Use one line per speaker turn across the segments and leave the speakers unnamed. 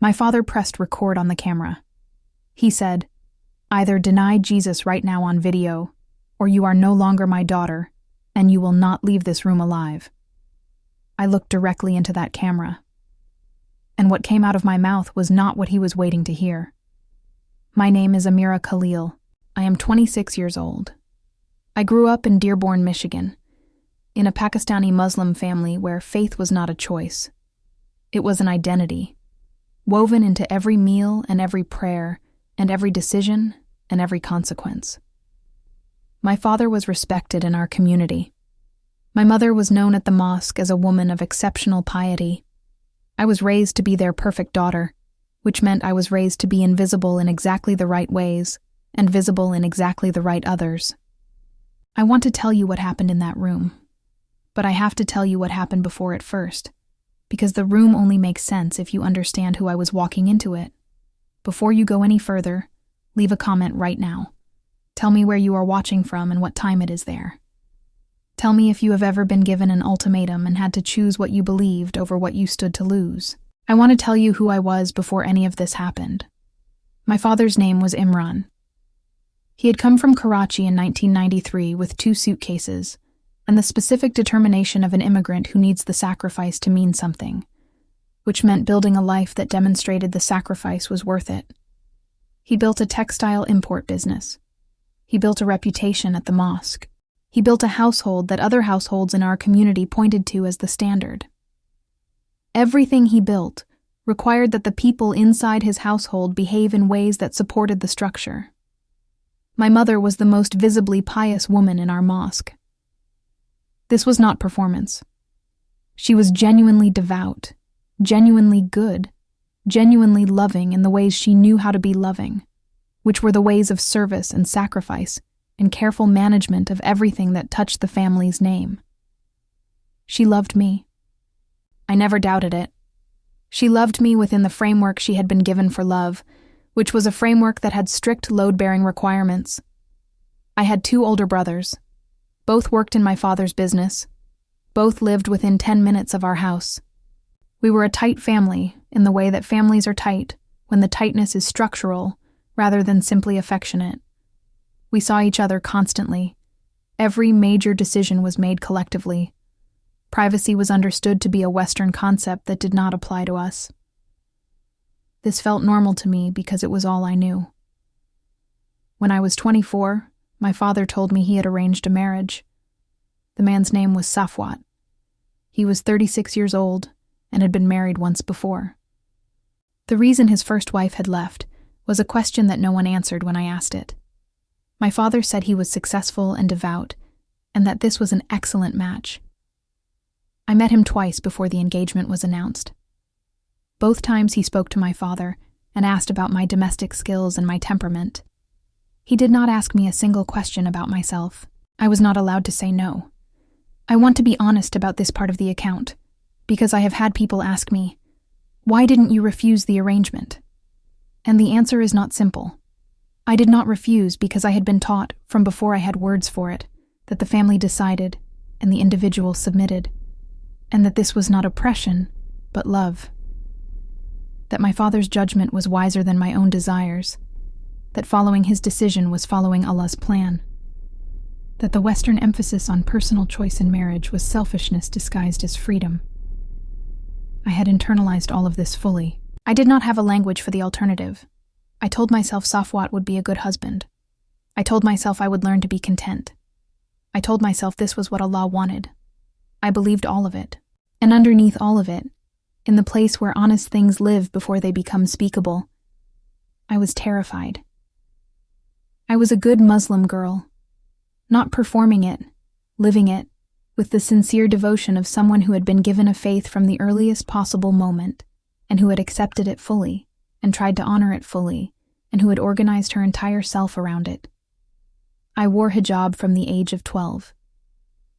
My father pressed record on the camera. He said, "Either deny Jesus right now on video, or you are no longer my daughter, and you will not leave this room alive." I looked directly into that camera, and what came out of my mouth was not what he was waiting to hear. My name is Amira Khalil. I am 26 years old. I grew up in Dearborn, Michigan, in a Pakistani Muslim family where faith was not a choice. It was an identity, woven into every meal and every prayer and every decision and every consequence. My father was respected in our community. My mother was known at the mosque as a woman of exceptional piety. I was raised to be their perfect daughter, which meant I was raised to be invisible in exactly the right ways and visible in exactly the right others. I want to tell you what happened in that room, but I have to tell you what happened before it first, because the room only makes sense if you understand who I was walking into it. Before you go any further, leave a comment right now. Tell me where you are watching from and what time it is there. Tell me if you have ever been given an ultimatum and had to choose what you believed over what you stood to lose. I want to tell you who I was before any of this happened. My father's name was Imran. He had come from Karachi in 1993 with 2 suitcases, and the specific determination of an immigrant who needs the sacrifice to mean something, which meant building a life that demonstrated the sacrifice was worth it. He built a textile import business. He built a reputation at the mosque. He built a household that other households in our community pointed to as the standard. Everything he built required that the people inside his household behave in ways that supported the structure. My mother was the most visibly pious woman in our mosque. This was not performance. She was genuinely devout, genuinely good, genuinely loving in the ways she knew how to be loving, which were the ways of service and sacrifice and careful management of everything that touched the family's name. She loved me. I never doubted it. She loved me within the framework she had been given for love, which was a framework that had strict load-bearing requirements. I had 2 older brothers. Both worked in my father's business. Both lived within 10 minutes of our house. We were a tight family in the way that families are tight when the tightness is structural rather than simply affectionate. We saw each other constantly. Every major decision was made collectively. Privacy was understood to be a Western concept that did not apply to us. This felt normal to me because it was all I knew. When I was 24, my father told me he had arranged a marriage. The man's name was Safwat. He was 36 years old and had been married once before. The reason his first wife had left was a question that no one answered when I asked it. My father said he was successful and devout, and that this was an excellent match. I met him twice before the engagement was announced. Both times he spoke to my father and asked about my domestic skills and my temperament. He did not ask me a single question about myself. I was not allowed to say no. I want to be honest about this part of the account, because I have had people ask me, "Why didn't you refuse the arrangement?" And the answer is not simple. I did not refuse because I had been taught, from before I had words for it, that the family decided and the individual submitted, and that this was not oppression, but love. That my father's judgment was wiser than my own desires, that following his decision was following Allah's plan, that the Western emphasis on personal choice in marriage was selfishness disguised as freedom. I had internalized all of this fully. I did not have a language for the alternative. I told myself Safwat would be a good husband. I told myself I would learn to be content. I told myself this was what Allah wanted. I believed all of it. And underneath all of it, in the place where honest things live before they become speakable, I was terrified. I was a good Muslim girl, not performing it, living it, with the sincere devotion of someone who had been given a faith from the earliest possible moment, and who had accepted it fully, and tried to honor it fully, and who had organized her entire self around it. I wore hijab from the age of 12.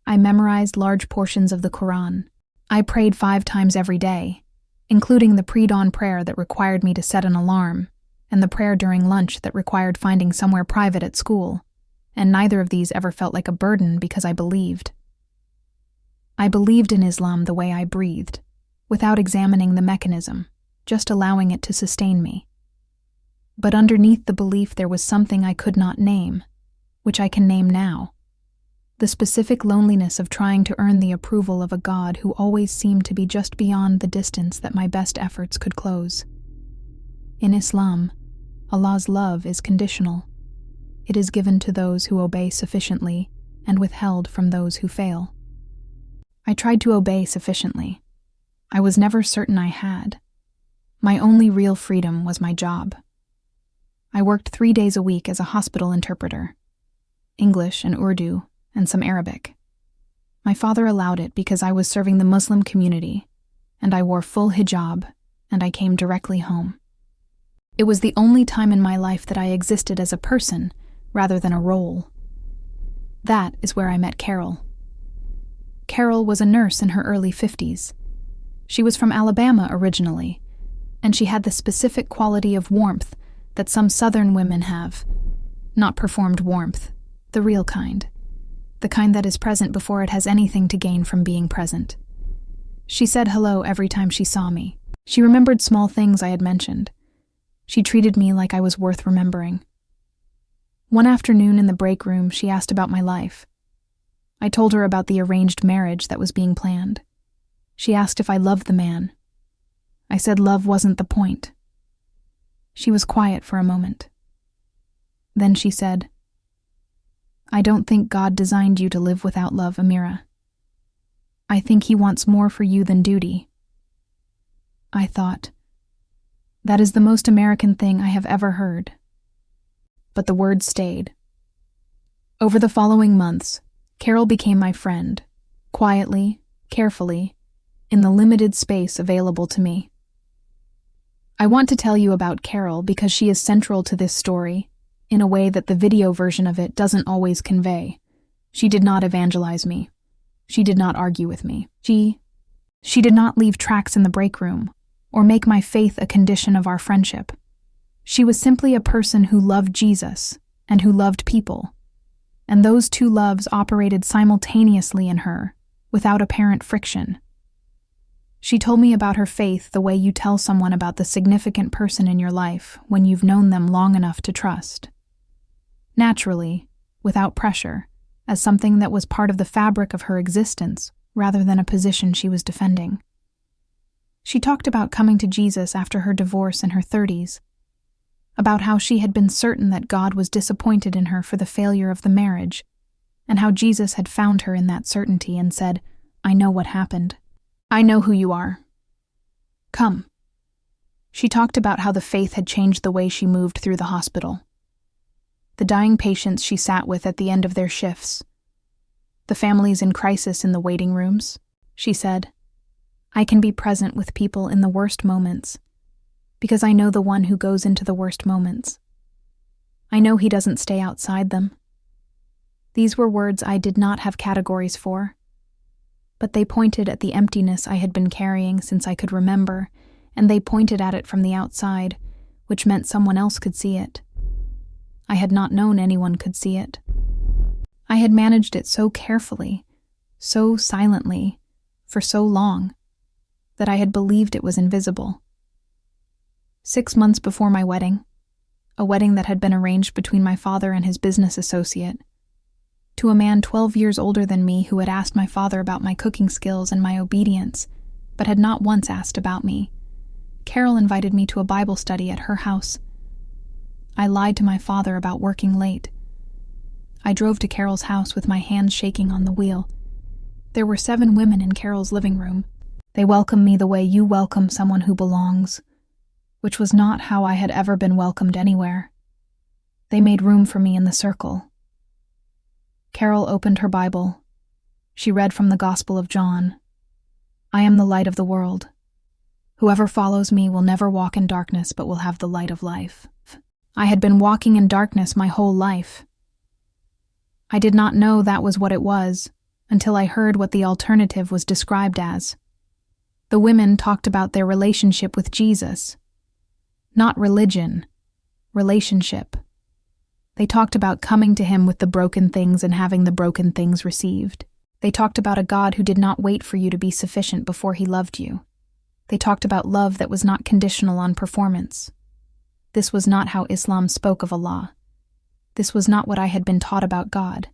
I memorized large portions of the Quran. I prayed 5 times every day, including the pre-dawn prayer that required me to set an alarm, and the prayer during lunch that required finding somewhere private at school, and neither of these ever felt like a burden because I believed. I believed in Islam the way I breathed, without examining the mechanism, just allowing it to sustain me. But underneath the belief there was something I could not name, which I can name now. The specific loneliness of trying to earn the approval of a God who always seemed to be just beyond the distance that my best efforts could close. In Islam, Allah's love is conditional. It is given to those who obey sufficiently and withheld from those who fail. I tried to obey sufficiently. I was never certain I had. My only real freedom was my job. I worked 3 days a week as a hospital interpreter, English and Urdu, and some Arabic. My father allowed it because I was serving the Muslim community, and I wore full hijab, and I came directly home. It was the only time in my life that I existed as a person rather than a role. That is where I met Carol. Carol was a nurse in her early 50s. She was from Alabama originally, and she had the specific quality of warmth that some Southern women have. Not performed warmth, the real kind. The kind that is present before it has anything to gain from being present. She said hello every time she saw me. She remembered small things I had mentioned. She treated me like I was worth remembering. One afternoon in the break room, she asked about my life. I told her about the arranged marriage that was being planned. She asked if I loved the man. I said love wasn't the point. She was quiet for a moment. Then she said, "I don't think God designed you to live without love, Amira. I think He wants more for you than duty." I thought, that is the most American thing I have ever heard. But the words stayed. Over the following months, Carol became my friend, quietly, carefully, in the limited space available to me. I want to tell you about Carol because she is central to this story, in a way that the video version of it doesn't always convey. She did not evangelize me. She did not argue with me. She did not leave tracks in the break room, or make my faith a condition of our friendship. She was simply a person who loved Jesus and who loved people, and those two loves operated simultaneously in her, without apparent friction. She told me about her faith the way you tell someone about the significant person in your life when you've known them long enough to trust. Naturally, without pressure, as something that was part of the fabric of her existence rather than a position she was defending. She talked about coming to Jesus after her divorce in her 30s, about how she had been certain that God was disappointed in her for the failure of the marriage, and how Jesus had found her in that certainty and said, "I know what happened. I know who you are. Come." She talked about how the faith had changed the way she moved through the hospital. The dying patients she sat with at the end of their shifts. The families in crisis in the waiting rooms. She said, "I can be present with people in the worst moments, because I know the one who goes into the worst moments. I know he doesn't stay outside them." These were words I did not have categories for, but they pointed at the emptiness I had been carrying since I could remember, and they pointed at it from the outside, which meant someone else could see it. I had not known anyone could see it. I had managed it so carefully, so silently, for so long, that I had believed it was invisible. 6 months before my wedding, a wedding that had been arranged between my father and his business associate, to a man 12 years older than me who had asked my father about my cooking skills and my obedience, but had not once asked about me, Carol invited me to a Bible study at her house. I lied to my father about working late. I drove to Carol's house with my hands shaking on the wheel. There were 7 women in Carol's living room. They welcomed me the way you welcome someone who belongs, which was not how I had ever been welcomed anywhere. They made room for me in the circle. Carol opened her Bible. She read from the Gospel of John. "I am the light of the world. Whoever follows me will never walk in darkness but will have the light of life." I had been walking in darkness my whole life. I did not know that was what it was until I heard what the alternative was described as. The women talked about their relationship with Jesus. Not religion, relationship. They talked about coming to him with the broken things and having the broken things received. They talked about a God who did not wait for you to be sufficient before he loved you. They talked about love that was not conditional on performance. This was not how Islam spoke of Allah. This was not what I had been taught about God.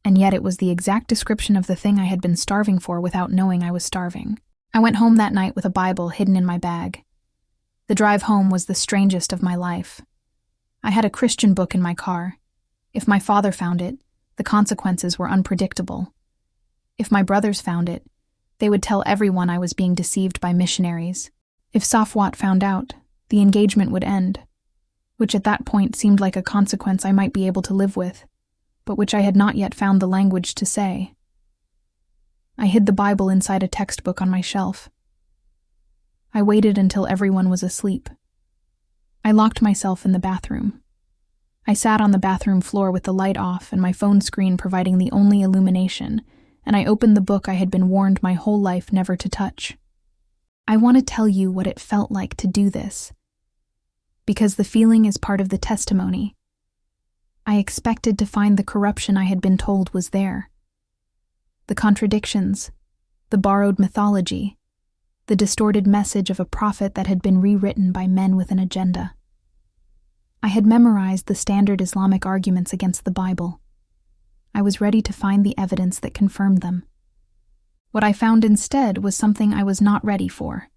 And yet it was the exact description of the thing I had been starving for without knowing I was starving. I went home that night with a Bible hidden in my bag. The drive home was the strangest of my life. I had a Christian book in my car. If my father found it, the consequences were unpredictable. If my brothers found it, they would tell everyone I was being deceived by missionaries. If Safwat found out, the engagement would end, which at that point seemed like a consequence I might be able to live with, but which I had not yet found the language to say. I hid the Bible inside a textbook on my shelf. I waited until everyone was asleep. I locked myself in the bathroom. I sat on the bathroom floor with the light off and my phone screen providing the only illumination, and I opened the book I had been warned my whole life never to touch. I want to tell you what it felt like to do this, because the feeling is part of the testimony. I expected to find the corruption I had been told was there. The contradictions, the borrowed mythology, the distorted message of a prophet that had been rewritten by men with an agenda. I had memorized the standard Islamic arguments against the Bible. I was ready to find the evidence that confirmed them. What I found instead was something I was not ready for.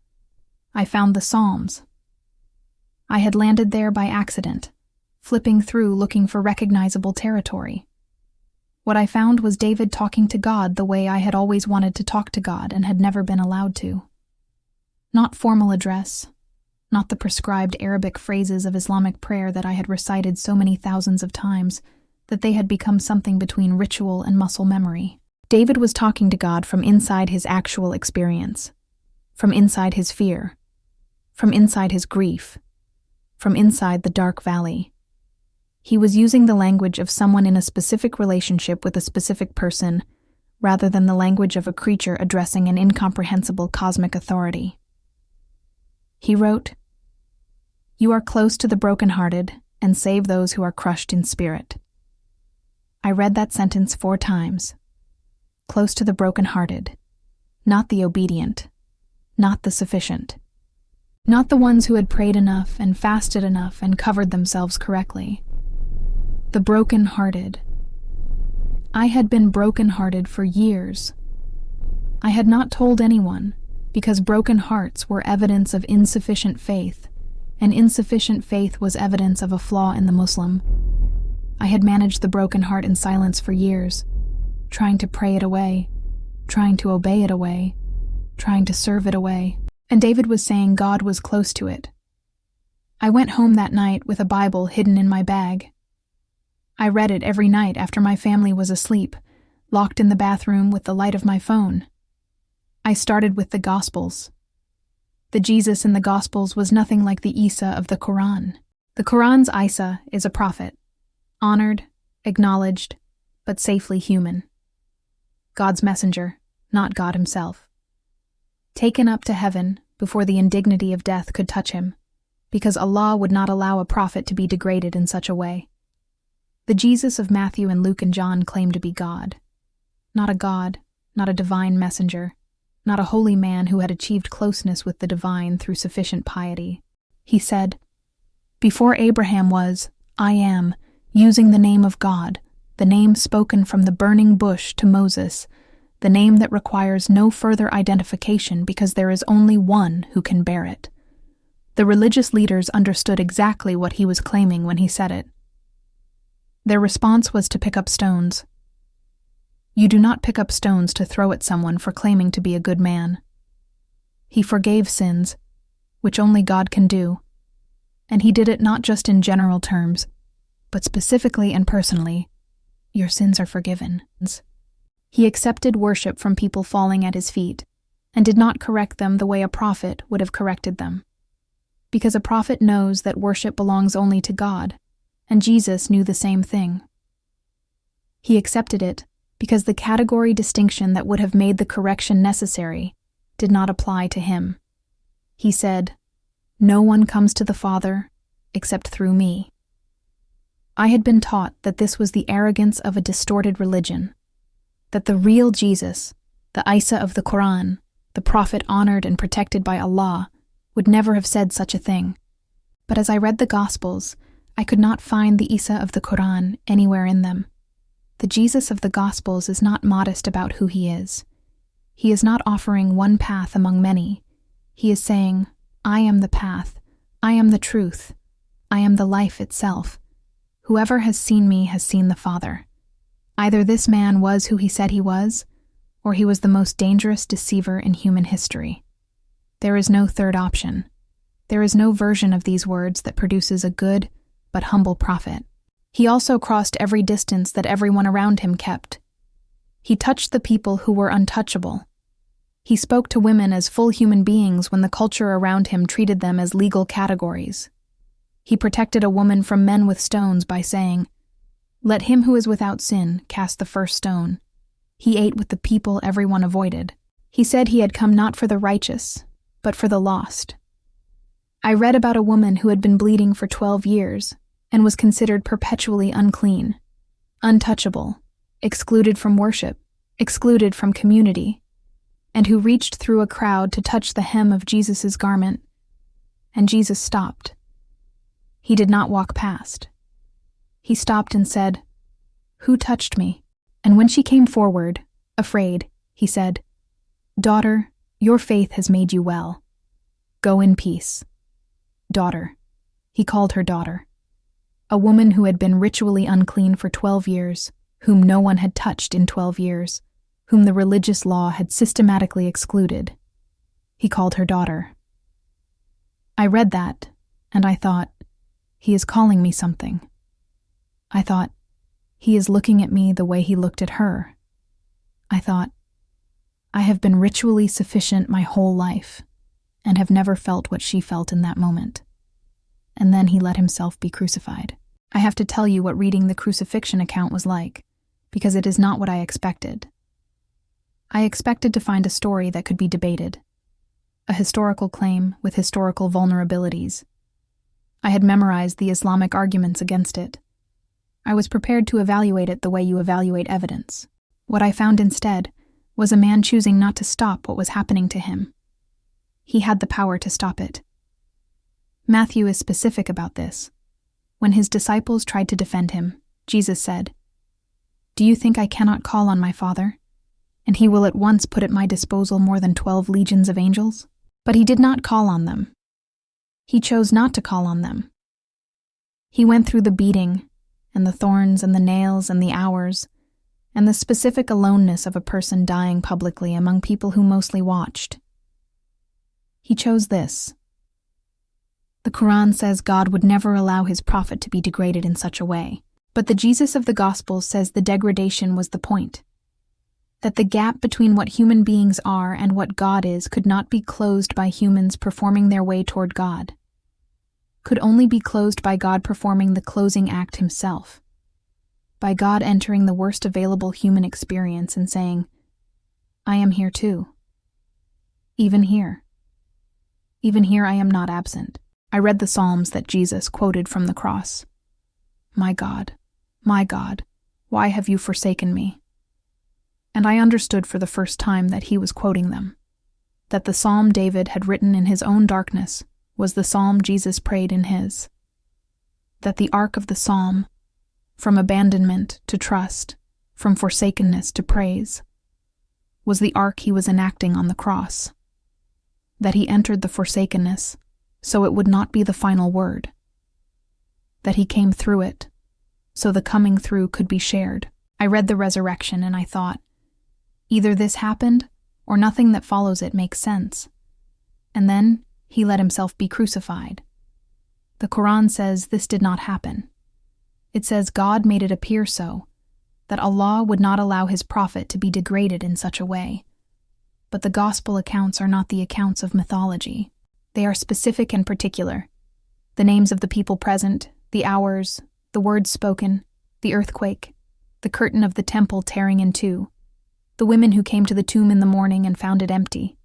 I found the Psalms. I had landed there by accident, flipping through looking for recognizable territory. What I found was David talking to God the way I had always wanted to talk to God and had never been allowed to. Not formal address, not the prescribed Arabic phrases of Islamic prayer that I had recited so many thousands of times that they had become something between ritual and muscle memory. David was talking to God from inside his actual experience, from inside his fear, from inside his grief, from inside the dark valley. He was using the language of someone in a specific relationship with a specific person, rather than the language of a creature addressing an incomprehensible cosmic authority. He wrote, "You are close to the brokenhearted and save those who are crushed in spirit." I read that sentence 4 times. Close to the brokenhearted, not the obedient, not the sufficient, not the ones who had prayed enough and fasted enough and covered themselves correctly. The broken-hearted. I had been broken-hearted for years. I had not told anyone, because broken hearts were evidence of insufficient faith, and insufficient faith was evidence of a flaw in the Muslim. I had managed the broken heart in silence for years, trying to pray it away, trying to obey it away, trying to serve it away. And David was saying God was close to it. I went home that night with a Bible hidden in my bag. I read it every night after my family was asleep, locked in the bathroom with the light of my phone. I started with the Gospels. The Jesus in the Gospels was nothing like the Isa of the Quran. The Quran's Isa is a prophet, honored, acknowledged, but safely human. God's messenger, not God himself. Taken up to heaven before the indignity of death could touch him, because Allah would not allow a prophet to be degraded in such a way. The Jesus of Matthew and Luke and John claimed to be God. Not a God, not a divine messenger, not a holy man who had achieved closeness with the divine through sufficient piety. He said, "Before Abraham was, I am, using the name of God, the name spoken from the burning bush to Moses, the name that requires no further identification because there is only one who can bear it." The religious leaders understood exactly what he was claiming when he said it. Their response was to pick up stones. You do not pick up stones to throw at someone for claiming to be a good man. He forgave sins, which only God can do, and he did it not just in general terms, but specifically and personally. Your sins are forgiven. He accepted worship from people falling at his feet, and did not correct them the way a prophet would have corrected them. Because a prophet knows that worship belongs only to God, and Jesus knew the same thing. He accepted it because the category distinction that would have made the correction necessary did not apply to him. He said, "No one comes to the Father except through me." I had been taught that this was the arrogance of a distorted religion, that the real Jesus, the Isa of the Quran, the prophet honored and protected by Allah, would never have said such a thing. But as I read the Gospels, I could not find the Isa of the Quran anywhere in them. The Jesus of the Gospels is not modest about who he is. He is not offering one path among many. He is saying, I am the path, I am the truth, I am the life itself. Whoever has seen me has seen the Father. Either this man was who he said he was, or he was the most dangerous deceiver in human history. There is no third option. There is no version of these words that produces a good but humble prophet. He also crossed every distance that everyone around him kept. He touched the people who were untouchable. He spoke to women as full human beings when the culture around him treated them as legal categories. He protected a woman from men with stones by saying, "Let him who is without sin cast the first stone." He ate with the people everyone avoided. He said he had come not for the righteous, but for the lost. I read about a woman who had been bleeding for 12 years and was considered perpetually unclean, untouchable, excluded from worship, excluded from community, and who reached through a crowd to touch the hem of Jesus' garment, and Jesus stopped. He did not walk past. He stopped and said, "Who touched me?" And when she came forward, afraid, he said, "Daughter, your faith has made you well. Go in peace." Daughter. He called her daughter. A woman who had been ritually unclean for 12 years, whom no one had touched in 12 years, whom the religious law had systematically excluded. He called her daughter. I read that, and I thought, he is calling me something. I thought, he is looking at me the way he looked at her. I thought, I have been ritually sufficient my whole life, and have never felt what she felt in that moment. And then he let himself be crucified. I have to tell you what reading the crucifixion account was like, because it is not what I expected. I expected to find a story that could be debated, a historical claim with historical vulnerabilities. I had memorized the Islamic arguments against it. I was prepared to evaluate it the way you evaluate evidence. What I found instead was a man choosing not to stop what was happening to him. He had the power to stop it. Matthew is specific about this. When his disciples tried to defend him, Jesus said, "Do you think I cannot call on my Father, and he will at once put at my disposal more than 12 legions of angels?" But he did not call on them. He chose not to call on them. He went through the beating, and the thorns and the nails and the hours, and the specific aloneness of a person dying publicly among people who mostly watched. He chose this. The Quran says God would never allow his prophet to be degraded in such a way, but the Jesus of the Gospels says the degradation was the point. That the gap between what human beings are and what God is could not be closed by humans performing their way toward God. Could only be closed by God performing the closing act himself. By God entering the worst available human experience and saying, "I am here too. Even here. Even here I am not absent." I read the Psalms that Jesus quoted from the cross. My God, why have you forsaken me?" And I understood for the first time that he was quoting them. That the psalm David had written in his own darkness was the psalm Jesus prayed in his. That the arc of the psalm, from abandonment to trust, from forsakenness to praise, was the arc he was enacting on the cross. That he entered the forsakenness so it would not be the final word. That he came through it so the coming through could be shared. I read the resurrection and I thought, either this happened or nothing that follows it makes sense. And then he let himself be crucified. The Quran says this did not happen. It says God made it appear so, that Allah would not allow his prophet to be degraded in such a way. But the gospel accounts are not the accounts of mythology. They are specific and particular. The names of the people present, the hours, the words spoken, the earthquake, the curtain of the temple tearing in two, the women who came to the tomb in the morning and found it empty.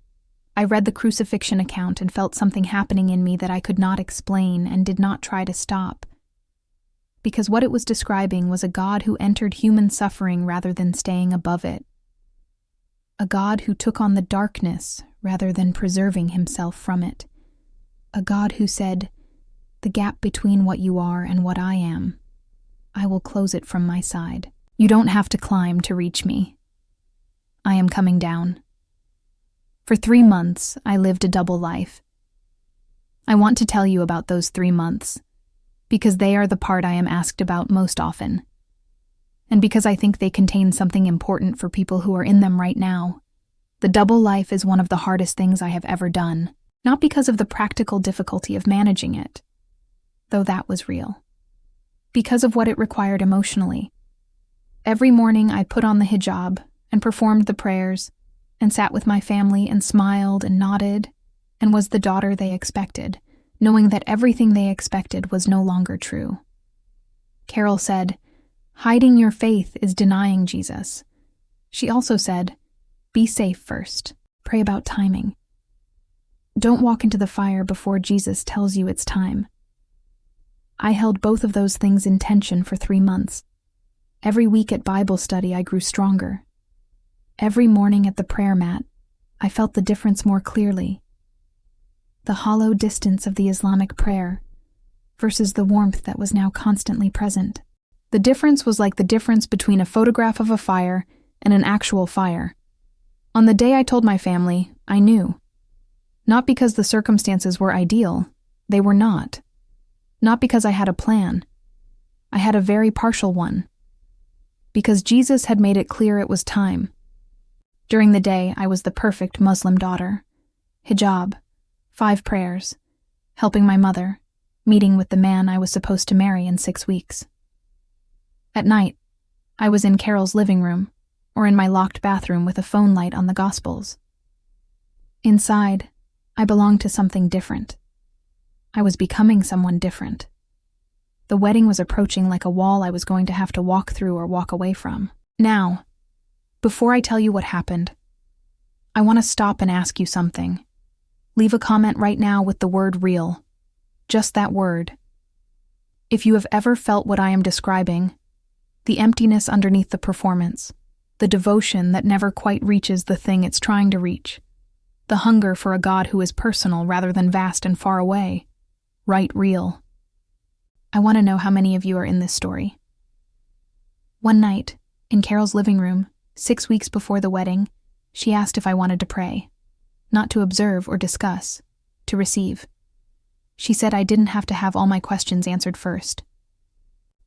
I read the crucifixion account and felt something happening in me that I could not explain and did not try to stop. Because what it was describing was a God who entered human suffering rather than staying above it. a God who took on the darkness rather than preserving himself from it, a God who said, "The gap between what you are and what I am, I will close it from my side. You don't have to climb to reach me. I am coming down." For 3 months, I lived a double life. I want to tell you about those 3 months, because they are the part I am asked about most often, and because I think they contain something important for people who are in them right now. The double life is one of the hardest things I have ever done, not because of the practical difficulty of managing it, though that was real, because of what it required emotionally. Every morning I put on the hijab and performed the prayers and sat with my family and smiled and nodded and was the daughter they expected, knowing that everything they expected was no longer true. Carol said, "Hiding your faith is denying Jesus." She also said, "Be safe first. Pray about timing. Don't walk into the fire before Jesus tells you it's time." I held both of those things in tension for 3 months. Every week at Bible study, I grew stronger. Every morning at the prayer mat, I felt the difference more clearly. The hollow distance of the Islamic prayer versus the warmth that was now constantly present. The difference was like the difference between a photograph of a fire and an actual fire. On the day I told my family, I knew. Not because the circumstances were ideal, they were not. Not because I had a plan. I had a very partial one. Because Jesus had made it clear it was time. During the day, I was the perfect Muslim daughter. Hijab, 5 prayers, helping my mother, meeting with the man I was supposed to marry in 6 weeks. At night, I was in Carol's living room, or in my locked bathroom with a phone light on the Gospels. Inside, I belonged to something different. I was becoming someone different. The wedding was approaching like a wall I was going to have to walk through or walk away from. Now, before I tell you what happened, I want to stop and ask you something. Leave a comment right now with the word real. Just that word. If you have ever felt what I am describing, the emptiness underneath the performance, the devotion that never quite reaches the thing it's trying to reach, the hunger for a God who is personal rather than vast and far away, right real. I want to know how many of you are in this story. One night, in Carol's living room, 6 weeks before the wedding, she asked if I wanted to pray. Not to observe or discuss, to receive. She said I didn't have to have all my questions answered first.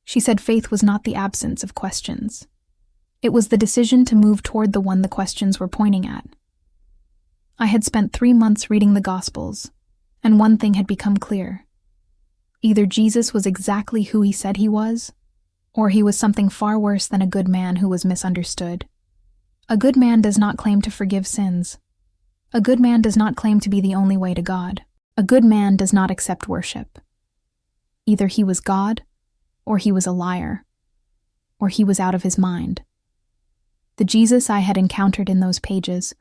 She said faith was not the absence of questions. It was the decision to move toward the one the questions were pointing at. I had spent 3 months reading the Gospels, and one thing had become clear. Either Jesus was exactly who he said he was, or he was something far worse than a good man who was misunderstood. A good man does not claim to forgive sins. A good man does not claim to be the only way to God. A good man does not accept worship. Either he was God, or he was a liar, or he was out of his mind. The Jesus I had encountered in those pages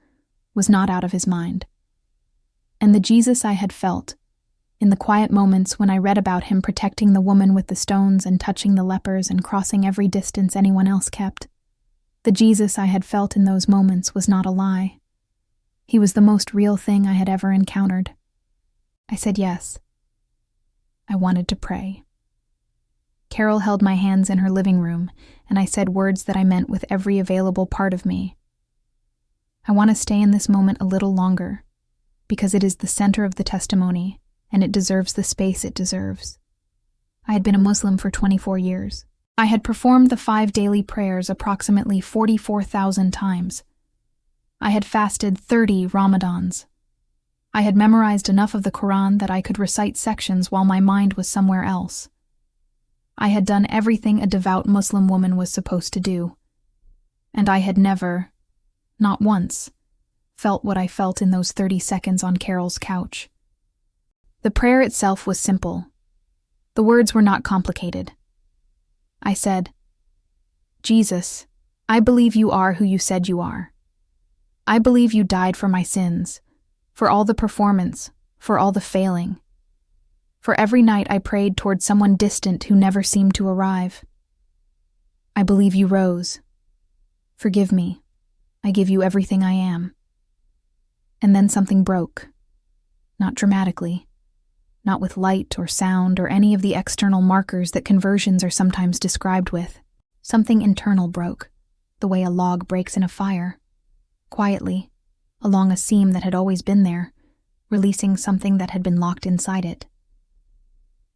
was not out of his mind. And the Jesus I had felt, in the quiet moments when I read about him protecting the woman with the stones and touching the lepers and crossing every distance anyone else kept, the Jesus I had felt in those moments was not a lie. He was the most real thing I had ever encountered. I said yes. I wanted to pray. Carol held my hands in her living room, and I said words that I meant with every available part of me. I want to stay in this moment a little longer, because it is the center of the testimony, and it deserves the space it deserves. I had been a Muslim for 24 years. I had performed the 5 daily prayers approximately 44,000 times. I had fasted 30 Ramadans. I had memorized enough of the Quran that I could recite sections while my mind was somewhere else. I had done everything a devout Muslim woman was supposed to do. And I had never, not once, felt what I felt in those 30 seconds on Carol's couch. The prayer itself was simple. The words were not complicated. I said, "Jesus, I believe you are who you said you are. I believe you died for my sins, for all the performance, for all the failing. For every night I prayed toward someone distant who never seemed to arrive. I believe you rose. Forgive me. I give you everything I am. And then something broke. Not dramatically. Not with light or sound or any of the external markers that conversions are sometimes described with. Something internal broke, the way a log breaks in a fire. Quietly, along a seam that had always been there, releasing something that had been locked inside it.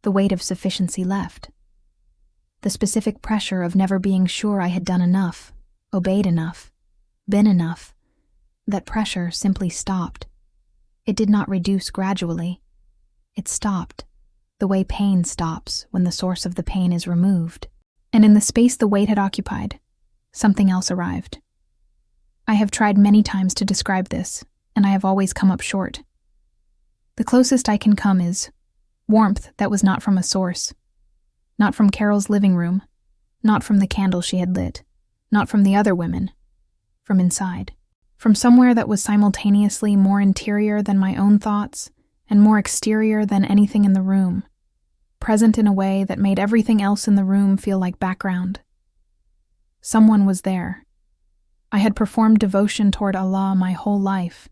The weight of sufficiency left. The specific pressure of never being sure I had done enough, obeyed enough, been enough. That pressure simply stopped. It did not reduce gradually. It stopped, the way pain stops when the source of the pain is removed. And in the space the weight had occupied, something else arrived. I have tried many times to describe this, and I have always come up short. The closest I can come is warmth that was not from a source. Not from Carol's living room, not from the candle she had lit, not from the other women, from inside. From somewhere that was simultaneously more interior than my own thoughts and more exterior than anything in the room, present in a way that made everything else in the room feel like background. Someone was there. I had performed devotion toward Allah my whole life,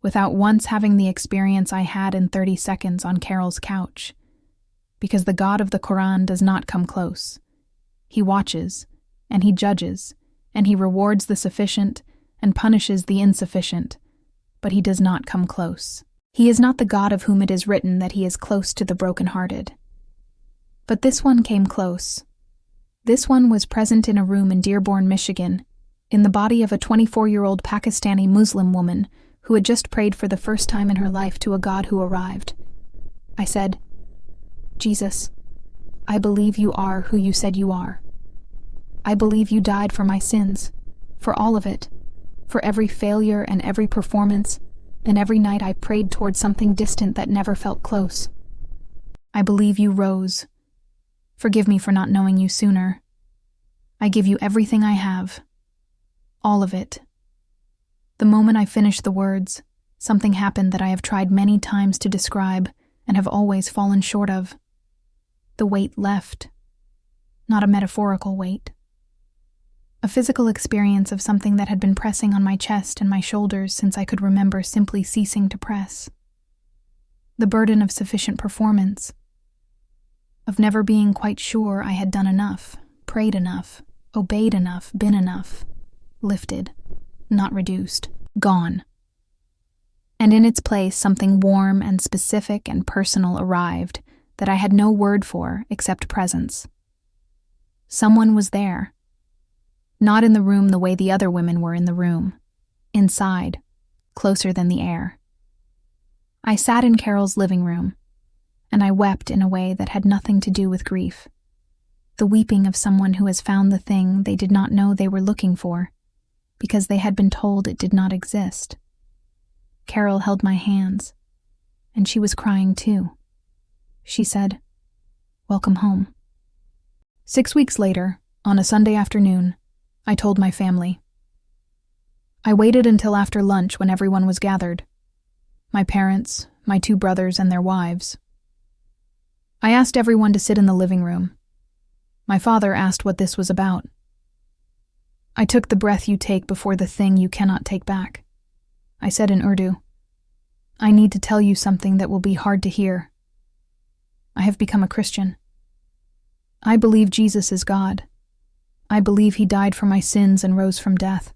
without once having the experience I had in 30 seconds on Carol's couch. Because the God of the Quran does not come close. He watches, and he judges, and he rewards the sufficient and punishes the insufficient, but he does not come close. He is not the God of whom it is written that he is close to the brokenhearted. But this one came close. This one was present in a room in Dearborn, Michigan, in the body of a 24-year-old Pakistani Muslim woman who had just prayed for the first time in her life to a God who arrived. I said, Jesus, I believe you are who you said you are. I believe you died for my sins, for all of it, for every failure and every performance, and every night I prayed toward something distant that never felt close. I believe you rose. Forgive me for not knowing you sooner. I give you everything I have. All of it. The moment I finished the words, something happened that I have tried many times to describe and have always fallen short of. The weight left. Not a metaphorical weight. A physical experience of something that had been pressing on my chest and my shoulders since I could remember simply ceasing to press. The burden of sufficient performance. Of never being quite sure I had done enough, prayed enough, obeyed enough, been enough. Lifted. Not reduced. Gone. And in its place something warm and specific and personal arrived that I had no word for except presence. Someone was there. Not in the room the way the other women were in the room. Inside, closer than the air. I sat in Carol's living room, and I wept in a way that had nothing to do with grief. The weeping of someone who has found the thing they did not know they were looking for, because they had been told it did not exist. Carol held my hands, and she was crying too. She said, "Welcome home." 6 weeks later, on a Sunday afternoon, I told my family. I waited until after lunch when everyone was gathered. My parents, my 2 brothers, and their wives. I asked everyone to sit in the living room. My father asked what this was about. I took the breath you take before the thing you cannot take back. I said in Urdu, I need to tell you something that will be hard to hear. I have become a Christian. I believe Jesus is God. I believe he died for my sins and rose from death.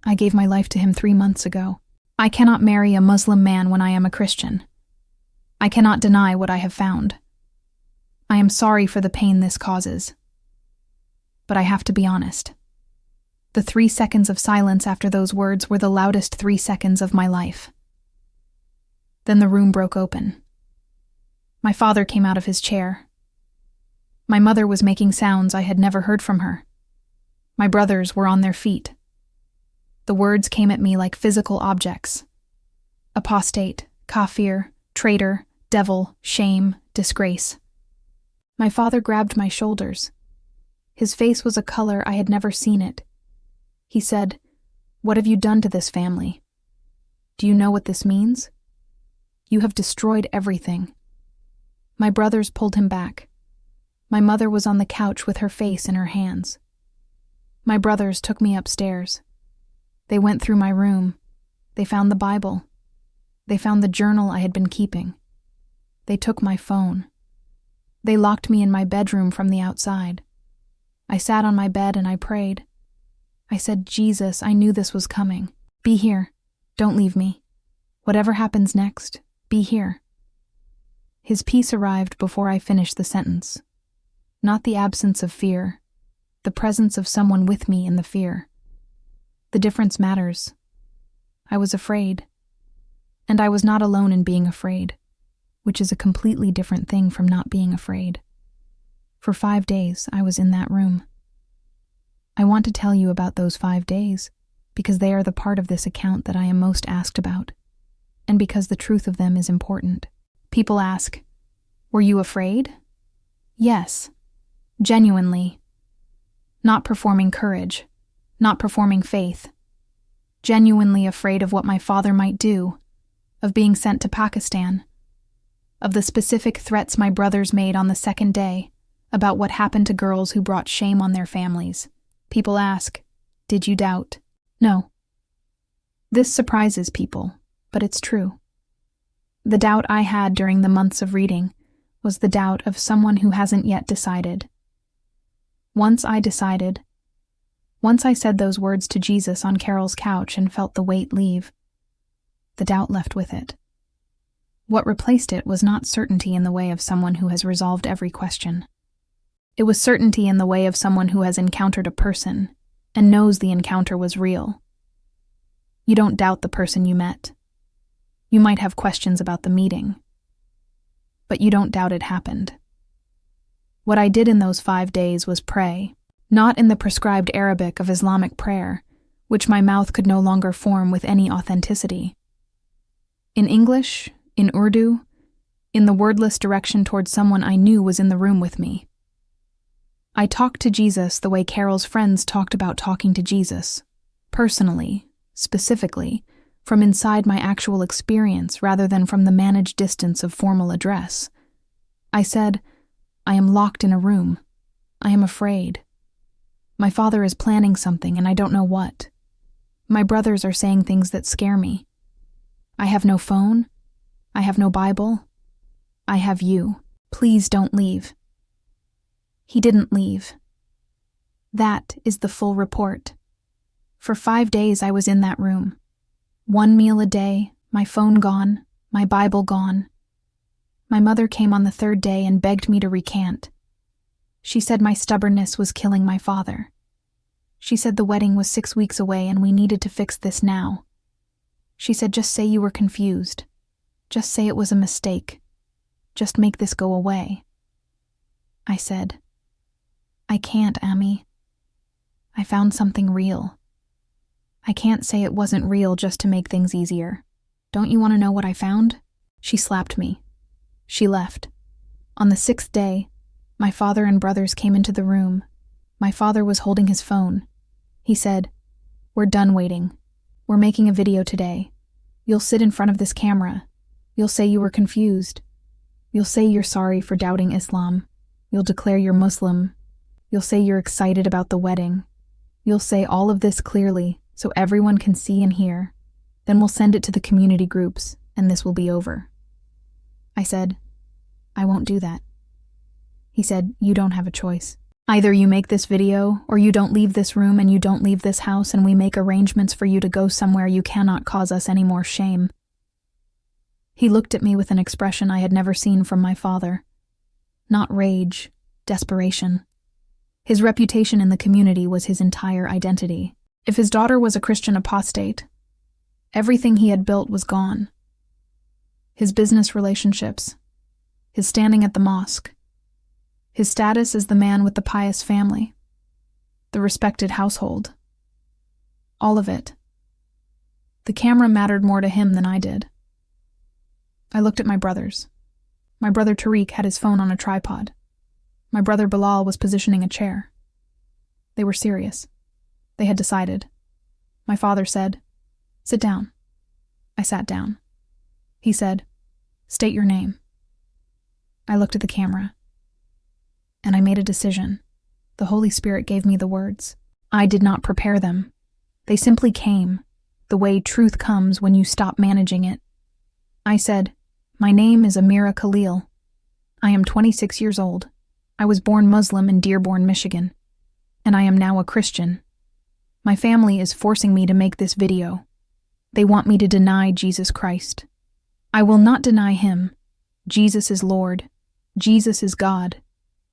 I gave my life to him 3 months ago. I cannot marry a Muslim man when I am a Christian. I cannot deny what I have found. I am sorry for the pain this causes. But I have to be honest. The 3 seconds of silence after those words were the loudest 3 seconds of my life. Then the room broke open. My father came out of his chair. My mother was making sounds I had never heard from her. My brothers were on their feet. The words came at me like physical objects. Apostate, kafir, traitor, devil, shame, disgrace. My father grabbed my shoulders. His face was a color I had never seen it. He said, "What have you done to this family? Do you know what this means? You have destroyed everything." My brothers pulled him back. My mother was on the couch with her face in her hands. My brothers took me upstairs. They went through my room. They found the Bible. They found the journal I had been keeping. They took my phone. They locked me in my bedroom from the outside. I sat on my bed and I prayed. I said, Jesus, I knew this was coming. Be here. Don't leave me. Whatever happens next, be here. His peace arrived before I finished the sentence. Not the absence of fear, the presence of someone with me in the fear. The difference matters. I was afraid. And I was not alone in being afraid, which is a completely different thing from not being afraid. For 5 days, I was in that room. I want to tell you about those 5 days because they are the part of this account that I am most asked about, and because the truth of them is important. People ask, were you afraid? Yes, genuinely. Not performing courage, not performing faith. Genuinely afraid of what my father might do, of being sent to Pakistan, of the specific threats my brothers made on the second day about what happened to girls who brought shame on their families. People ask, did you doubt? No. This surprises people, but it's true. The doubt I had during the months of reading was the doubt of someone who hasn't yet decided. Once I decided, once I said those words to Jesus on Carol's couch and felt the weight leave, the doubt left with it. What replaced it was not certainty in the way of someone who has resolved every question. It was certainty in the way of someone who has encountered a person and knows the encounter was real. You don't doubt the person you met. You might have questions about the meeting, but you don't doubt it happened. What I did in those 5 days was pray, not in the prescribed Arabic of Islamic prayer, which my mouth could no longer form with any authenticity. In English, in Urdu, in the wordless direction towards someone I knew was in the room with me. I talked to Jesus the way Carol's friends talked about talking to Jesus, personally, specifically, from inside my actual experience rather than from the managed distance of formal address. I said, I am locked in a room. I am afraid. My father is planning something and I don't know what. My brothers are saying things that scare me. I have no phone. I have no Bible. I have you. Please don't leave. He didn't leave. That is the full report. For 5 days I was in that room. 1 meal a day, my phone gone, my Bible gone. My mother came on the 3rd day and begged me to recant. She said my stubbornness was killing my father. She said the wedding was 6 weeks away and we needed to fix this now. She said, just say you were confused. Just say it was a mistake. Just make this go away. I said, I can't, Amy. I found something real. I can't say it wasn't real just to make things easier. Don't you want to know what I found? She slapped me. She left. On the 6th day, my father and brothers came into the room. My father was holding his phone. He said, we're done waiting. We're making a video today. You'll sit in front of this camera. You'll say you were confused. You'll say you're sorry for doubting Islam. You'll declare you're Muslim. You'll say you're excited about the wedding. You'll say all of this clearly so everyone can see and hear. Then we'll send it to the community groups, and this will be over. I said, I won't do that. He said, you don't have a choice. Either you make this video, or you don't leave this room and you don't leave this house and we make arrangements for you to go somewhere you cannot cause us any more shame. He looked at me with an expression I had never seen from my father. Not rage, desperation. His reputation in the community was his entire identity. If his daughter was a Christian apostate, everything he had built was gone. His business relationships, his standing at the mosque, his status as the man with the pious family, the respected household. All of it. The camera mattered more to him than I did. I looked at my brothers. My brother Tariq had his phone on a tripod. My brother Bilal was positioning a chair. They were serious. They had decided. My father said, sit down. I sat down. He said, state your name. I looked at the camera. And I made a decision. The Holy Spirit gave me the words. I did not prepare them. They simply came, the way truth comes when you stop managing it. I said, "My name is Amira Khalil. I am 26 years old. I was born Muslim in Dearborn, Michigan, and I am now a Christian. My family is forcing me to make this video. They want me to deny Jesus Christ. I will not deny him. Jesus is Lord. Jesus is God.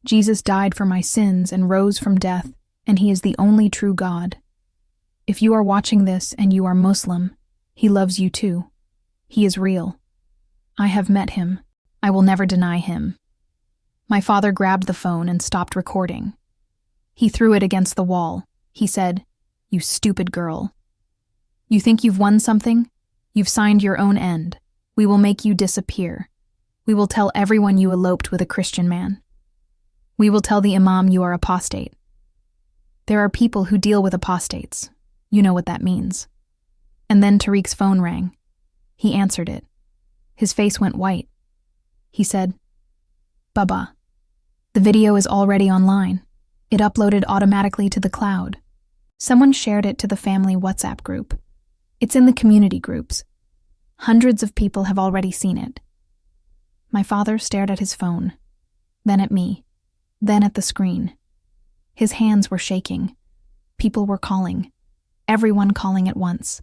Jesus died for my sins and rose from death, and he is the only true God. If you are watching this and you are Muslim, he loves you too. He is real. I have met him. I will never deny him." My father grabbed the phone and stopped recording. He threw it against the wall. He said, "You stupid girl. You think you've won something? You've signed your own end. We will make you disappear. We will tell everyone you eloped with a Christian man. We will tell the imam you are apostate. There are people who deal with apostates. You know what that means." And then Tariq's phone rang. He answered it. His face went white. He said, "Baba, the video is already online. It uploaded automatically to the cloud. Someone shared it to the family WhatsApp group. It's in the community groups. Hundreds of people have already seen it." My father stared at his phone, then at me, then at the screen. His hands were shaking. People were calling. Everyone calling at once.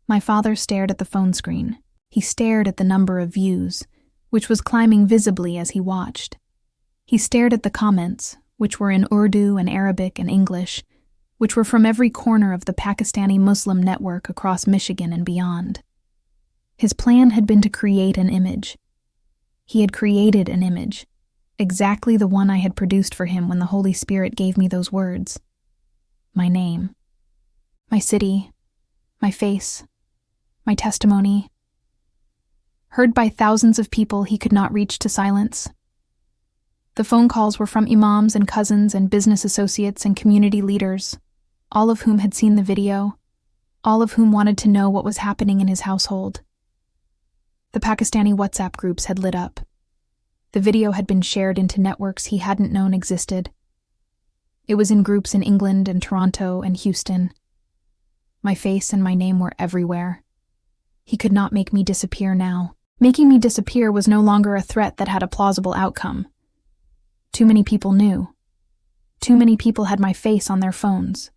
My father stared at the phone screen. He stared at the number of views, which was climbing visibly as he watched. He stared at the comments, which were in Urdu and Arabic and English, which were from every corner of the Pakistani Muslim network across Michigan and beyond. His plan had been to create an image. He had created an image, exactly the one I had produced for him when the Holy Spirit gave me those words. My name, my city, my face, my testimony. Heard by thousands of people he could not reach to silence. The phone calls were from imams and cousins and business associates and community leaders, all of whom had seen the video, all of whom wanted to know what was happening in his household. The Pakistani WhatsApp groups had lit up. The video had been shared into networks he hadn't known existed. It was in groups in England and Toronto and Houston. My face and my name were everywhere. He could not make me disappear now. Making me disappear was no longer a threat that had a plausible outcome. Too many people knew. Too many people had my face on their phones.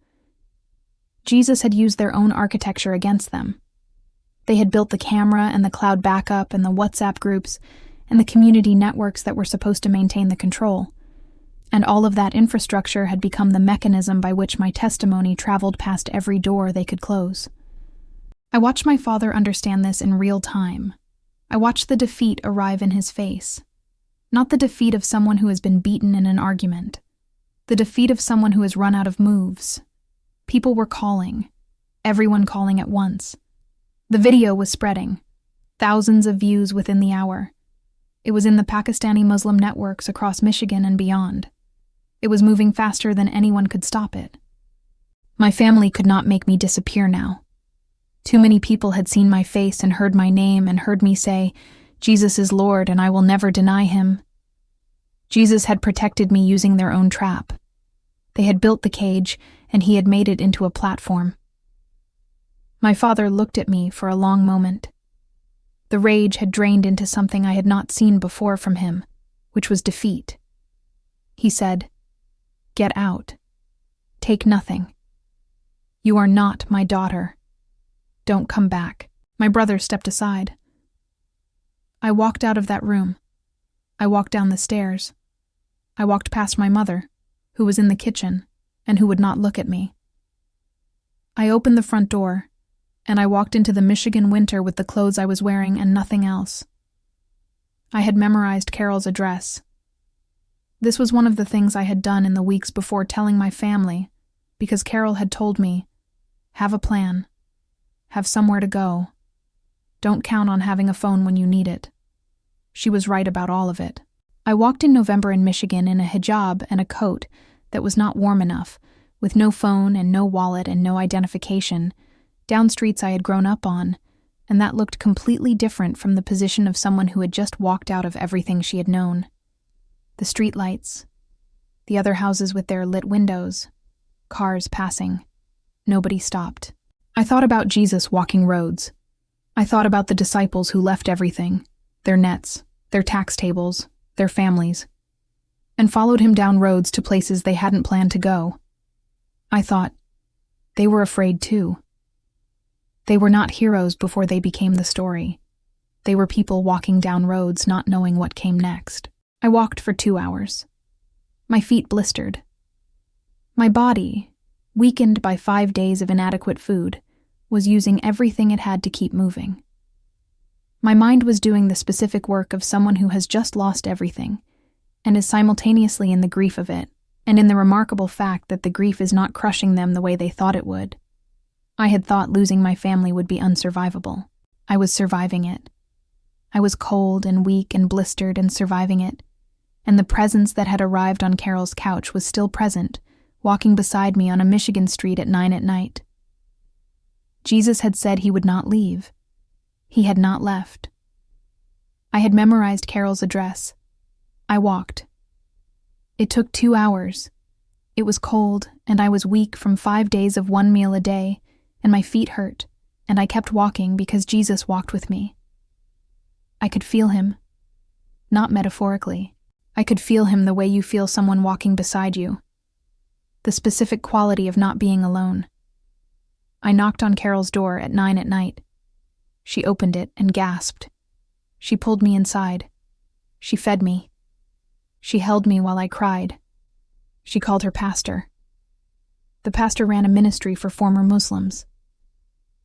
Jesus had used their own architecture against them. They had built the camera and the cloud backup and the WhatsApp groups and the community networks that were supposed to maintain the control. And all of that infrastructure had become the mechanism by which my testimony traveled past every door they could close. I watched my father understand this in real time. I watched the defeat arrive in his face. Not the defeat of someone who has been beaten in an argument. The defeat of someone who has run out of moves. People were calling. Everyone calling at once. The video was spreading. Thousands of views within the hour. It was in the Pakistani Muslim networks across Michigan and beyond. It was moving faster than anyone could stop it. My family could not make me disappear now. Too many people had seen my face and heard my name and heard me say, "Jesus is Lord and I will never deny him." Jesus had protected me using their own trap. They had built the cage and he had made it into a platform. My father looked at me for a long moment. The rage had drained into something I had not seen before from him, which was defeat. He said, "Get out. Take nothing. You are not my daughter. Don't come back." My brother stepped aside. I walked out of that room. I walked down the stairs. I walked past my mother, who was in the kitchen, and who would not look at me. I opened the front door, and I walked into the Michigan winter with the clothes I was wearing and nothing else. I had memorized Carol's address. This was one of the things I had done in the weeks before telling my family, because Carol had told me, "Have a plan. Have somewhere to go. Don't count on having a phone when you need it." She was right about all of it. I walked in November in Michigan in a hijab and a coat that was not warm enough, with no phone and no wallet and no identification, down streets I had grown up on, and that looked completely different from the position of someone who had just walked out of everything she had known. The street lights, the other houses with their lit windows, cars passing. Nobody stopped. I thought about Jesus walking roads. I thought about the disciples who left everything, their nets, their tax tables, their families, and followed him down roads to places they hadn't planned to go. I thought, they were afraid too. They were not heroes before they became the story. They were people walking down roads not knowing what came next. I walked for 2 hours. My feet blistered. My body, weakened by 5 days of inadequate food, was using everything it had to keep moving. My mind was doing the specific work of someone who has just lost everything, and is simultaneously in the grief of it, and in the remarkable fact that the grief is not crushing them the way they thought it would. I had thought losing my family would be unsurvivable. I was surviving it. I was cold and weak and blistered and surviving it, and the presence that had arrived on Carol's couch was still present, walking beside me on a Michigan street at 9 p.m. Jesus had said he would not leave. He had not left. I had memorized Carol's address. I walked. It took 2 hours. It was cold, and I was weak from 5 days of 1 meal a day, and my feet hurt, and I kept walking because Jesus walked with me. I could feel him. Not metaphorically. I could feel him the way you feel someone walking beside you. The specific quality of not being alone. I knocked on Carol's door at 9 p.m. She opened it and gasped. She pulled me inside. She fed me. She held me while I cried. She called her pastor. The pastor ran a ministry for former Muslims.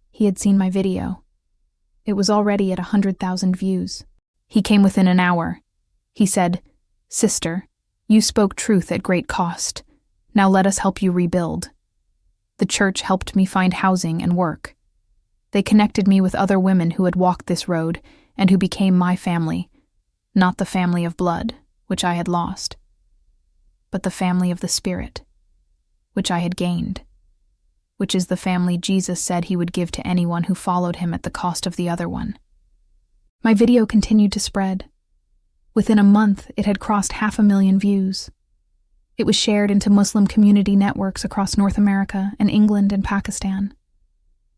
He had seen my video. It was already at 100,000 views. He came within an hour. He said, "Sister, you spoke truth at great cost. Now let us help you rebuild." The church helped me find housing and work. They connected me with other women who had walked this road and who became my family, not the family of blood, which I had lost, but the family of the Spirit, which I had gained, which is the family Jesus said he would give to anyone who followed him at the cost of the other one. My video continued to spread. Within a month, it had crossed 500,000 views. It was shared into Muslim community networks across North America and England and Pakistan.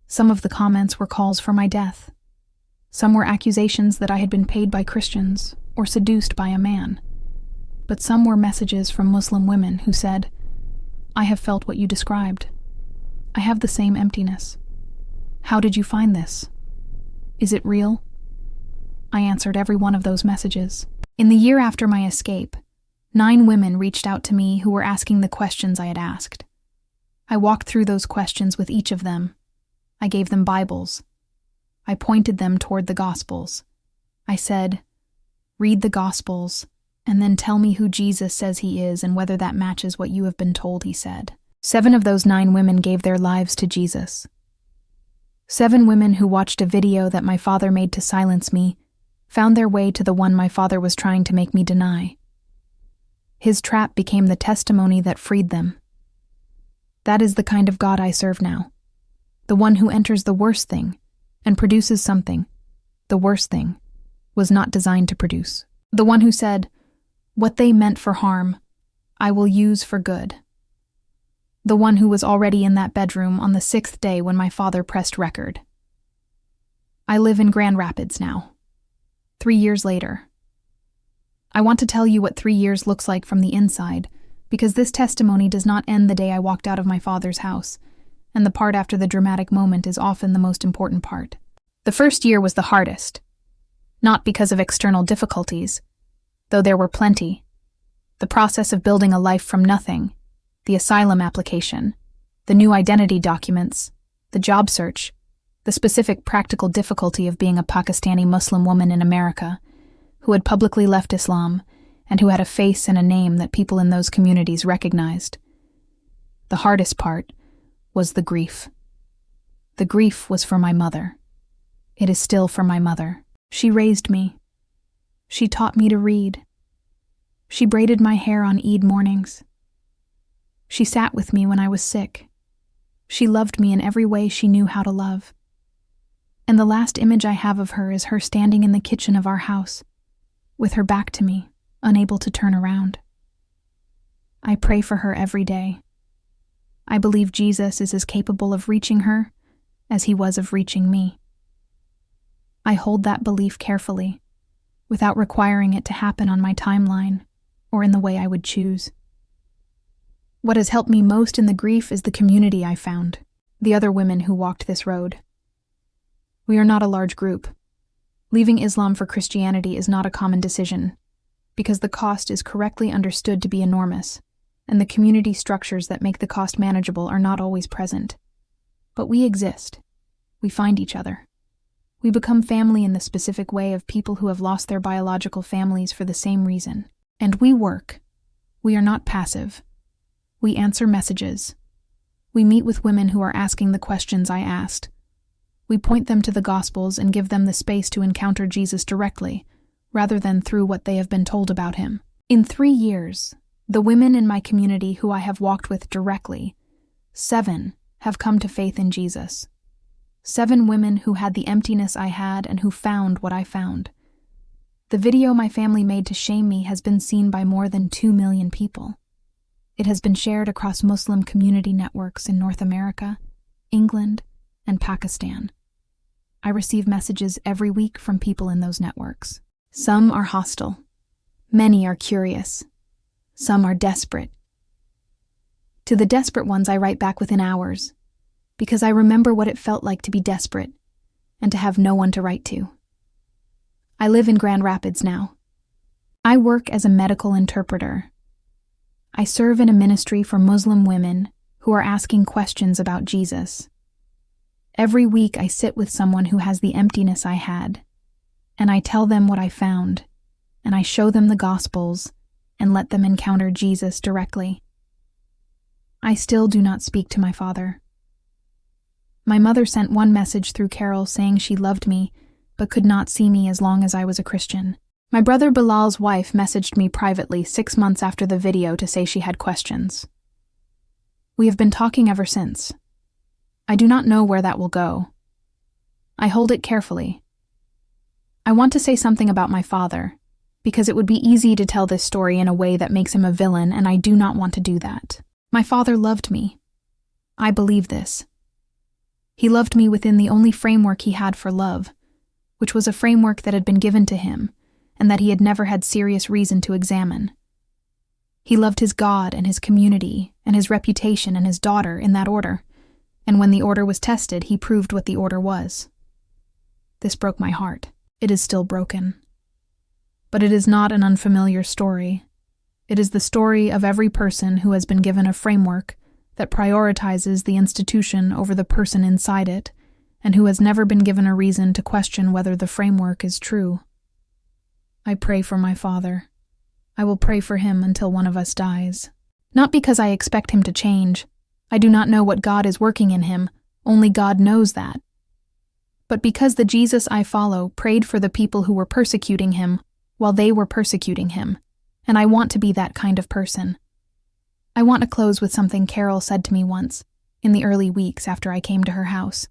Some of the comments were calls for my death. Some were accusations that I had been paid by Christians or seduced by a man. But some were messages from Muslim women who said, "I have felt what you described. I have the same emptiness. How did you find this? Is it real?" I answered every one of those messages. In the year after my escape, 9 women reached out to me who were asking the questions I had asked. I walked through those questions with each of them. I gave them Bibles. I pointed them toward the Gospels. I said, "Read the Gospels, and then tell me who Jesus says he is and whether that matches what you have been told he said." 7 of those 9 women gave their lives to Jesus. 7 women who watched a video that my father made to silence me found their way to the one my father was trying to make me deny. His trap became the testimony that freed them. That is the kind of God I serve now. The one who enters the worst thing and produces something the worst thing was not designed to produce. The one who said, "What they meant for harm, I will use for good." The one who was already in that bedroom on the 6th day when my father pressed record. I live in Grand Rapids now, 3 years later. I want to tell you what 3 years looks like from the inside, because this testimony does not end the day I walked out of my father's house, and the part after the dramatic moment is often the most important part. The first year was the hardest, not because of external difficulties, though there were plenty. The process of building a life from nothing, the asylum application, the new identity documents, the job search, the specific practical difficulty of being a Pakistani Muslim woman in America, who had publicly left Islam and who had a face and a name that people in those communities recognized. The hardest part was the grief. The grief was for my mother. It is still for my mother. She raised me. She taught me to read. She braided my hair on Eid mornings. She sat with me when I was sick. She loved me in every way she knew how to love. And the last image I have of her is her standing in the kitchen of our house, with her back to me, unable to turn around. I pray for her every day. I believe Jesus is as capable of reaching her as he was of reaching me. I hold that belief carefully, without requiring it to happen on my timeline or in the way I would choose. What has helped me most in the grief is the community I found, the other women who walked this road. We are not a large group. Leaving Islam for Christianity is not a common decision, because the cost is correctly understood to be enormous, and the community structures that make the cost manageable are not always present. But we exist. We find each other. We become family in the specific way of people who have lost their biological families for the same reason. And we work. We are not passive. We answer messages. We meet with women who are asking the questions I asked. We point them to the Gospels and give them the space to encounter Jesus directly, rather than through what they have been told about him. In 3 years, the women in my community who I have walked with directly, 7 have come to faith in Jesus. 7 women who had the emptiness I had and who found what I found. The video my family made to shame me has been seen by more than 2 million people. It has been shared across Muslim community networks in North America, England, and Pakistan. I receive messages every week from people in those networks. Some are hostile. Many are curious. Some are desperate. To the desperate ones, I write back within hours, because I remember what it felt like to be desperate and to have no one to write to. I live in Grand Rapids now. I work as a medical interpreter. I serve in a ministry for Muslim women who are asking questions about Jesus. Every week I sit with someone who has the emptiness I had, and I tell them what I found, and I show them the Gospels and let them encounter Jesus directly. I still do not speak to my father. My mother sent one message through Carol saying she loved me, but could not see me as long as I was a Christian. My brother Bilal's wife messaged me privately 6 months after the video to say she had questions. We have been talking ever since. I do not know where that will go. I hold it carefully. I want to say something about my father, because it would be easy to tell this story in a way that makes him a villain, and I do not want to do that. My father loved me. I believe this. He loved me within the only framework he had for love, which was a framework that had been given to him, and that he had never had serious reason to examine. He loved his God and his community and his reputation and his daughter in that order, and when the order was tested, he proved what the order was. This broke my heart. It is still broken. But it is not an unfamiliar story. It is the story of every person who has been given a framework that prioritizes the institution over the person inside it, and who has never been given a reason to question whether the framework is true. I pray for my father. I will pray for him until one of us dies. Not because I expect him to change. I do not know what God is working in him. Only God knows that. But because the Jesus I follow prayed for the people who were persecuting him while they were persecuting him, and I want to be that kind of person. I want to close with something Carol said to me once, in the early weeks after I came to her house,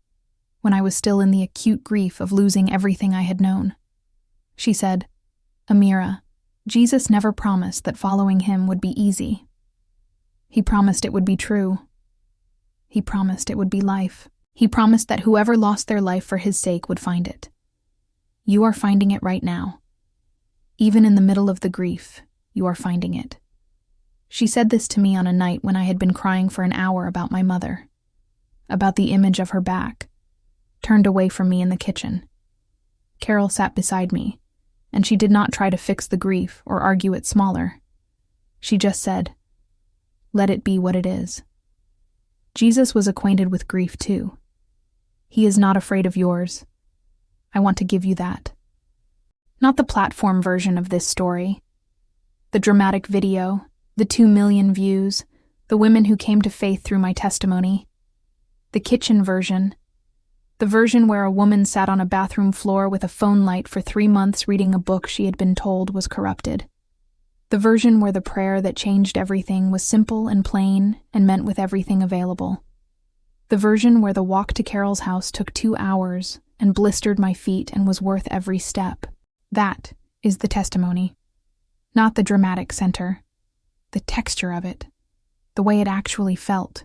when I was still in the acute grief of losing everything I had known. She said, "Amira, Jesus never promised that following him would be easy. He promised it would be true. He promised it would be life. He promised that whoever lost their life for his sake would find it. You are finding it right now. Even in the middle of the grief, you are finding it." She said this to me on a night when I had been crying for an hour about my mother, about the image of her back, turned away from me in the kitchen. Carol sat beside me, and she did not try to fix the grief or argue it smaller. She just said, "Let it be what it is." Jesus was acquainted with grief too. He is not afraid of yours. I want to give you that. Not the platform version of this story. The dramatic video, the 2 million views, the women who came to faith through my testimony. The kitchen version. The version where a woman sat on a bathroom floor with a phone light for 3 months reading a book she had been told was corrupted. The version where the prayer that changed everything was simple and plain and met with everything available. The version where the walk to Carol's house took 2 hours and blistered my feet and was worth every step. That is the testimony. Not the dramatic center. The texture of it. The way it actually felt.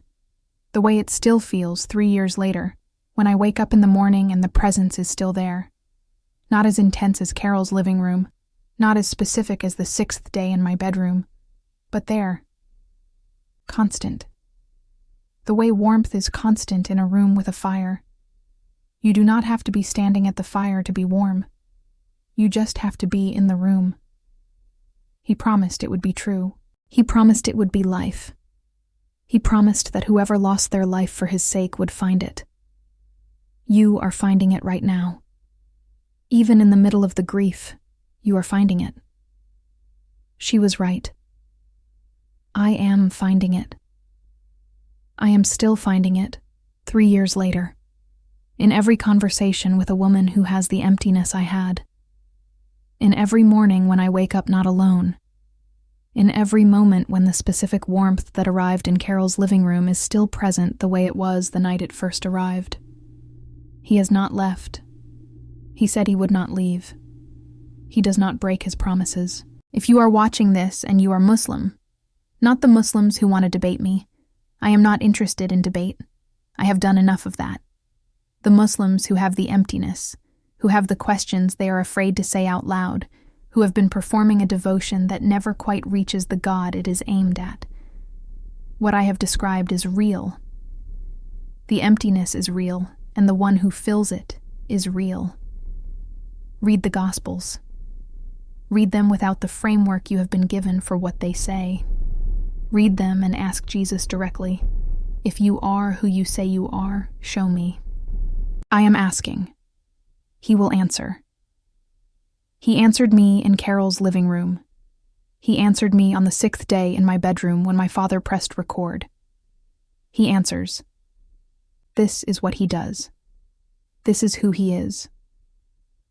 The way it still feels 3 years later, when I wake up in the morning and the presence is still there. Not as intense as Carol's living room, not as specific as the 6th day in my bedroom, but there. Constant. The way warmth is constant in a room with a fire. You do not have to be standing at the fire to be warm. You just have to be in the room. He promised it would be true. He promised it would be life. He promised that whoever lost their life for his sake would find it. You are finding it right now. Even in the middle of the grief, you are finding it. She was right. I am finding it. I am still finding it, 3 years later, in every conversation with a woman who has the emptiness I had. In every morning when I wake up not alone. In every moment when the specific warmth that arrived in Carol's living room is still present the way it was the night it first arrived. He has not left. He said he would not leave. He does not break his promises. If you are watching this and you are Muslim, not the Muslims who want to debate me, I am not interested in debate. I have done enough of that. The Muslims who have the emptiness, who have the questions they are afraid to say out loud, who have been performing a devotion that never quite reaches the God it is aimed at. What I have described is real. The emptiness is real, and the one who fills it is real. Read the Gospels. Read them without the framework you have been given for what they say. Read them and ask Jesus directly, if you are who you say you are, show me. I am asking. He will answer. He answered me in Carol's living room. He answered me on the 6th day in my bedroom when my father pressed record. He answers. This is what he does. This is who he is.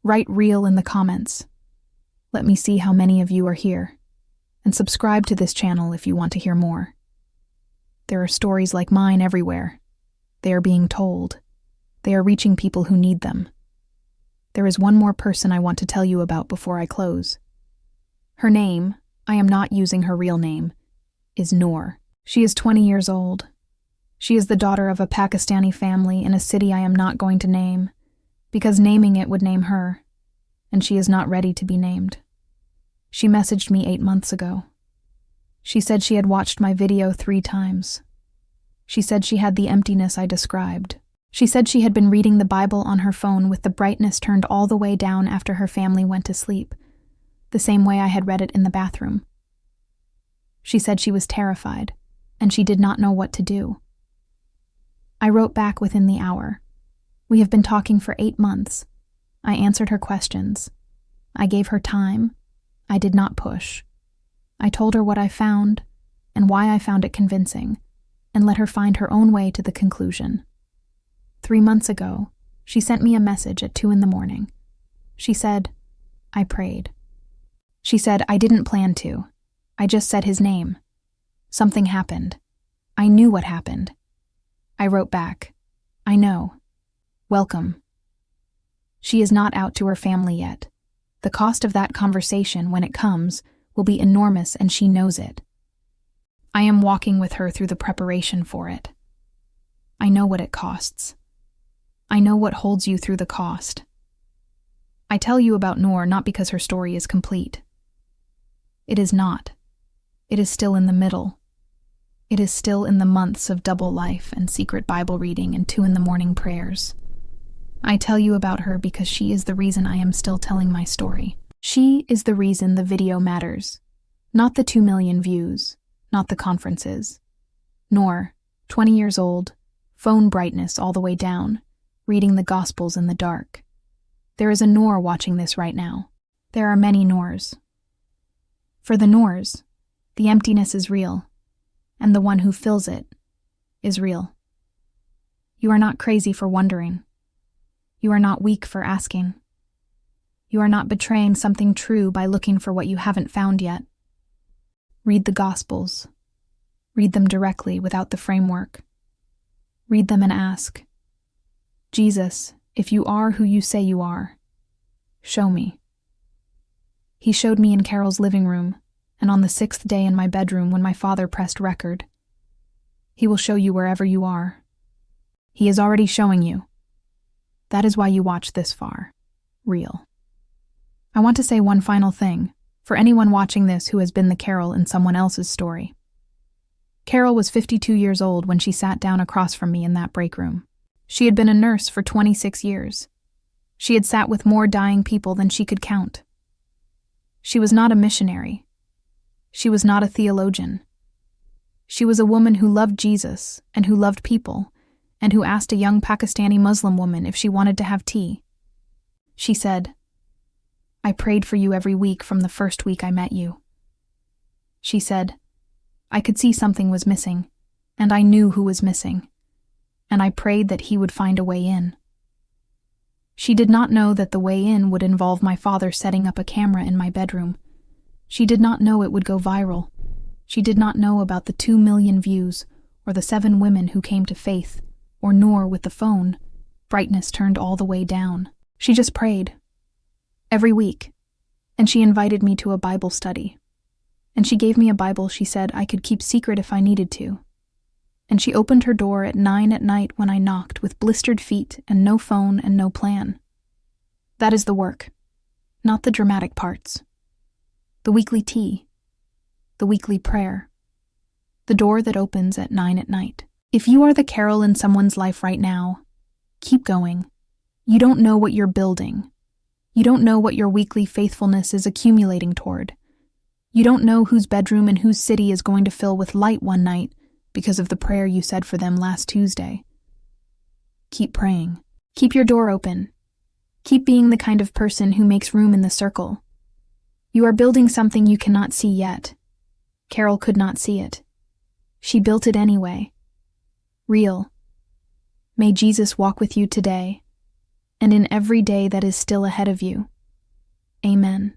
Write real in the comments. Let me see how many of you are here. And subscribe to this channel if you want to hear more. There are stories like mine everywhere. They are being told. They are reaching people who need them. There is one more person I want to tell you about before I close. Her name, I am not using her real name, is Noor. She is 20 years old. She is the daughter of a Pakistani family in a city I am not going to name, because naming it would name her, and she is not ready to be named. She messaged me 8 months ago. She said she had watched my video 3 times. She said she had the emptiness I described. She said she had been reading the Bible on her phone with the brightness turned all the way down after her family went to sleep, the same way I had read it in the bathroom. She said she was terrified, and she did not know what to do. I wrote back within the hour. We have been talking for 8 months. I answered her questions. I gave her time. I did not push. I told her what I found and why I found it convincing, and let her find her own way to the conclusion. 3 months ago, she sent me a message at 2 a.m. She said, I prayed. She said, I didn't plan to. I just said his name. Something happened. I knew what happened. I wrote back, I know. Welcome. She is not out to her family yet. The cost of that conversation, when it comes, will be enormous, and she knows it. I am walking with her through the preparation for it. I know what it costs. I know what holds you through the cost. I tell you about Noor not because her story is complete. It is not. It is still in the middle. It is still in the months of double life and secret Bible reading and 2 a.m. prayers. I tell you about her because she is the reason I am still telling my story. She is the reason the video matters. Not the 2 million views, not the conferences. Noor, 20 years old, phone brightness all the way down, reading the Gospels in the dark. There is a Noor watching this right now. There are many Noors. For the Noors, the emptiness is real, and the one who fills it is real. You are not crazy for wondering. You are not weak for asking. You are not betraying something true by looking for what you haven't found yet. Read the Gospels. Read them directly without the framework. Read them and ask, Jesus, if you are who you say you are, show me. He showed me in Carol's living room, and on the 6th day in my bedroom when my father pressed record. He will show you wherever you are. He is already showing you. That is why you watched this far. Real. I want to say one final thing, for anyone watching this who has been the Carol in someone else's story. Carol was 52 years old when she sat down across from me in that break room. She had been a nurse for 26 years. She had sat with more dying people than she could count. She was not a missionary. She was not a theologian. She was a woman who loved Jesus and who loved people, and who asked a young Pakistani Muslim woman if she wanted to have tea. She said, "I prayed for you every week from the first week I met you." She said, "I could see something was missing, and I knew who was missing, and I prayed that he would find a way in." She did not know that the way in would involve my father setting up a camera in my bedroom. She did not know it would go viral. She did not know about the 2 million views, or the 7 women who came to faith, or nor with the phone, brightness turned all the way down. She just prayed. Every week. And she invited me to a Bible study. And she gave me a Bible she said I could keep secret if I needed to. And she opened her door at 9 at night when I knocked with blistered feet and no phone and no plan. That is the work, not the dramatic parts. The weekly tea. The weekly prayer. The door that opens at 9 at night. If you are the Carol in someone's life right now, keep going. You don't know what you're building. You don't know what your weekly faithfulness is accumulating toward. You don't know whose bedroom and whose city is going to fill with light one night because of the prayer you said for them last Tuesday. Keep praying. Keep your door open. Keep being the kind of person who makes room in the circle. You are building something you cannot see yet. Carol could not see it. She built it anyway. Real. May Jesus walk with you today, and in every day that is still ahead of you. Amen.